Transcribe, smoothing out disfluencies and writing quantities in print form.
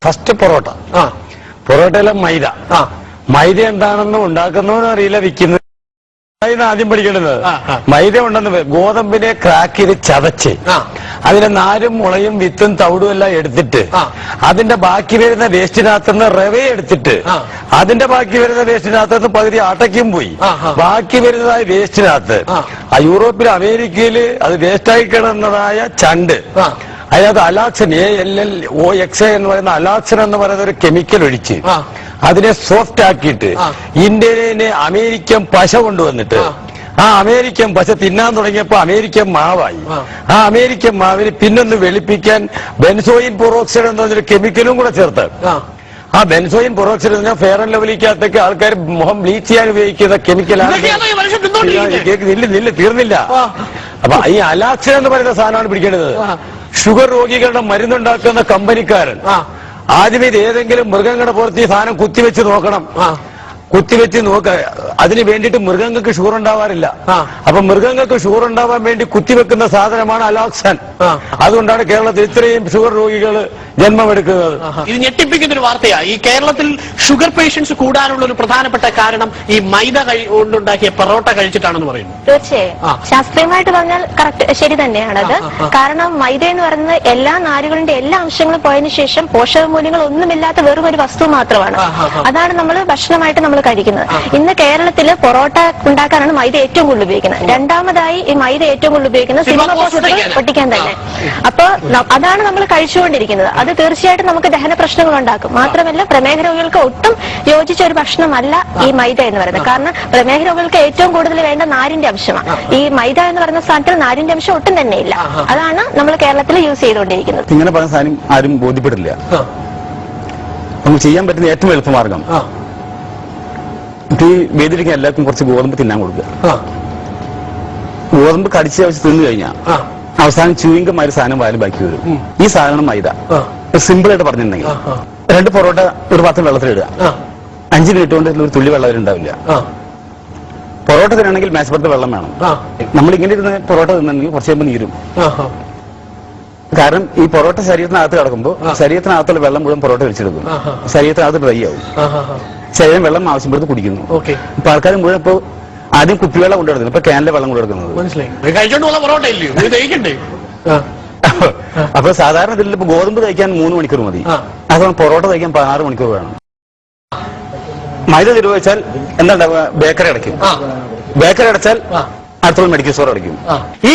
First parotta. പൊറോട്ടയിലെ മൈദ. മൈദ എന്താണെന്ന് ഉണ്ടാക്കുന്നവനും അറിയില്ല, വിൽക്കുന്നത് ആദ്യം പഠിക്കേണ്ടത്. മൈദ ഉണ്ടെന്ന് ഗോതമ്പിനെ ക്രാക്ക് ചെയ്ത് ചതച്ച് അതിന്റെ നാരും മുളയും വിത്തും തവിടും എല്ലാം എടുത്തിട്ട് അതിന്റെ ബാക്കി വരുന്ന വേസ്റ്റിനകത്തുനിന്ന് റവ എടുത്തിട്ട് അതിന്റെ ബാക്കി വരുന്ന വേസ്റ്റിനകത്തുനിന്ന് പകുതി ആട്ടയ്ക്കും പോയി ബാക്കി വരുന്നതായ വേസ്റ്റിനകത്ത് യൂറോപ്പിൽ അമേരിക്കയിൽ അത് വേസ്റ്റായി കിടന്നതായ ചണ്ട്, അതായത് അലാക്സൻ, ALLOXA എന്ന് പറയുന്ന അലാക്സൻ എന്ന് പറയുന്ന ഒരു കെമിക്കൽ ഒഴിച്ച് അതിനെ സോഫ്റ്റ് ആക്കിയിട്ട് ഇന്ത്യയിലെ അമേരിക്കൻ പശ കൊണ്ടുവന്നിട്ട് ആ അമേരിക്കൻ പശ തിന്നാൻ തുടങ്ങിയപ്പോ അമേരിക്കൻ മാവായി. ആ അമേരിക്കൻ മാവിന് പിന്നൊന്ന് വെളുപ്പിക്കാൻ ബെൻസോയിൻ പെറോക്സൈഡ് എന്ന് പറഞ്ഞൊരു കെമിക്കലും കൂടെ ചേർത്ത് ആ ബെൻസോയിൻ പെറോക്സൈഡ് എന്ന് പറഞ്ഞാൽ ഫെയർ ആൻഡ് ലവ്ലിക്കകത്തേക്ക് ആൾക്കാർ മുഖം ബ്ലീച്ച് ചെയ്യാൻ ഉപയോഗിക്കുന്ന കെമിക്കലാണ്. തീർന്നില്ല. അപ്പൊ ഈ അലാക്സൻ എന്ന് പറയുന്ന സാധനമാണ് പിടിക്കേണ്ടത്. ഷുഗർ രോഗികളുടെ മരുന്നുണ്ടാക്കുന്ന കമ്പനിക്കാരൻ ആദ്യമേ ഇത് ഏതെങ്കിലും മൃഗങ്ങളുടെ പുറത്ത് ഈ സാധനം കുത്തിവെച്ച് നോക്കണം. കുത്തിവെച്ച് നോക്ക. അതിന് വേണ്ടിയിട്ട് മൃഗങ്ങൾക്ക് ഷുഗർ ഉണ്ടാവാറില്ല. അപ്പൊ മൃഗങ്ങൾക്ക് ഷുഗർ ഉണ്ടാവാൻ വേണ്ടി കുത്തിവെക്കുന്ന സാധനമാണ് അലാക്സൻ. അതുകൊണ്ടാണ് കേരളത്തിൽ ഇത്രയും ഷുഗർ രോഗികൾ ജന്മമെടുക്കുന്നത്. ഇത് ഞെട്ടിപ്പിക്കുന്ന ഒരു വാർത്തയാണ്. ഈ കേരളത്തിൽ ഷുഗർ പേഷ്യൻസ് കൂടാനുള്ള ഒരു പ്രധാനപ്പെട്ട കാരണം ഈ മൈദ കൊണ്ടുണ്ടാക്കിയ പൊറോട്ട കഴിച്ചിട്ടാണെന്ന് പറയുന്നു. തീർച്ചയായും ശാസ്ത്രീയമായിട്ട് പറഞ്ഞാൽ കറക്റ്റ്, ശരി തന്നെയാണത്. കാരണം മൈദ എന്ന് പറയുന്നത് എല്ലാ നാരുകളുടെ എല്ലാ അംശങ്ങളും പോയതിനു ശേഷം പോഷകമൂല്യങ്ങൾ ഒന്നുമില്ലാത്ത വെറും ഒരു വസ്തു മാത്രമാണ്. അതാണ് നമ്മൾ ഭക്ഷണമായിട്ട് നമ്മൾ കഴിക്കുന്നത്. ഇന്ന് കേരളത്തിൽ പൊറോട്ട ഉണ്ടാക്കാനാണ് മൈദ ഏറ്റവും കൂടുതൽ ഉപയോഗിക്കുന്നത്. രണ്ടാമതായി ഈ മൈദ ഏറ്റവും കൂടുതൽ ഉപയോഗിക്കുന്നത് സിനിമ പോസ്റ്ററുകൾ ഒട്ടിക്കാൻ തന്നെ. അപ്പൊ അതാണ് നമ്മൾ കഴിച്ചുകൊണ്ടിരിക്കുന്നത്. അത് തീർച്ചയായിട്ടും നമുക്ക് ദഹന പ്രശ്നങ്ങൾ ഉണ്ടാക്കും. മാത്രമല്ല പ്രമേഹ രോഗികൾക്ക് ഒട്ടും യോജിച്ച ഒരു ഭക്ഷണമല്ല ഈ മൈദ എന്ന് പറയുന്നത്. കാരണം പ്രമേഹ രോഗികൾക്ക് ഏറ്റവും കൂടുതൽ വേണ്ട നാരിന്റെ അംശമാണ്. ഈ മൈദ എന്ന് പറയുന്ന സ്ഥാനത്തിൽ നാരിന്റെ അംശം ഒട്ടും തന്നെ ഇല്ല. അതാണ് നമ്മൾ കേരളത്തിൽ യൂസ് ചെയ്തുകൊണ്ടിരിക്കുന്നത്. ഇങ്ങനെ പറഞ്ഞ സാധനം ആരും ബോധ്യപ്പെടില്ല. നമുക്ക് ചെയ്യാൻ പറ്റുന്ന ഏറ്റവും എളുപ്പമാർഗം ഈ വേദിരിക്കാൻ എല്ലാവർക്കും കുറച്ച് ഗോതമ്പ് തിന്നാൻ കൊടുക്കുക. ഗോതമ്പ് കടിച്ച് വെച്ച് തിന്നു കഴിഞ്ഞാൽ അവസാനം ചൂയിങ്കമായ ഒരു സാധനം വായിൽ ബാക്കി വരും. ഈ സാധനം മൈദ. സിമ്പിൾ ആയിട്ട് പറഞ്ഞിട്ടുണ്ടെങ്കിൽ 2 പൊറോട്ട ഒരു പാത്രം വെള്ളത്തിലിടുക. 5 മിനിറ്റ് കൊണ്ട് ഒരു തുള്ളി വെള്ളം ഉണ്ടാവില്ല. പൊറോട്ട തിന്നണമെങ്കിൽ മേശപ്പുറത്ത് വെള്ളം വേണം. നമ്മൾ ഇങ്ങനെ ഇരുന്ന് പൊറോട്ട തിന്നിട്ടുണ്ടെങ്കിൽ കുറച്ച് കഴിയുമ്പോൾ നീരും. കാരണം ഈ പൊറോട്ട ശരീരത്തിനകത്ത് കിടക്കുമ്പോൾ ശരീരത്തിനകത്തുള്ള വെള്ളം മുഴുവൻ പൊറോട്ട വലിച്ചെടുക്കും. ശരീരത്തിനകത്ത് ഡ്രൈ ആവും. ശരീരം വെള്ളം ആവശ്യപ്പെടുത്ത് കുടിക്കുന്നു. ഇപ്പൊ ആൾക്കാർ മുഴുവൻ ഇപ്പൊ ആദ്യം കുപ്പിവെള്ളം കൊണ്ടുവരുന്നത്, ഇപ്പൊ ക്യാനിലെ വെള്ളം കൊണ്ടുവരുന്നത്. അപ്പൊ സാധാരണ ഇതിൽ ഇപ്പൊ ഗോതമ്പ് കഴിക്കാൻ 3 മണിക്കൂർ മതി. അതുകൊണ്ട് പൊറോട്ട കഴിക്കാൻ 16 മണിക്കൂർ വേണം. മൈദ തിരുവച്ചാൽ എന്താ ബേക്കറി അടയ്ക്കും. ബേക്കറി അടച്ചാൽ അടുത്തുള്ള മെഡിക്കൽ സ്റ്റോർ അടയ്ക്കും. ഈ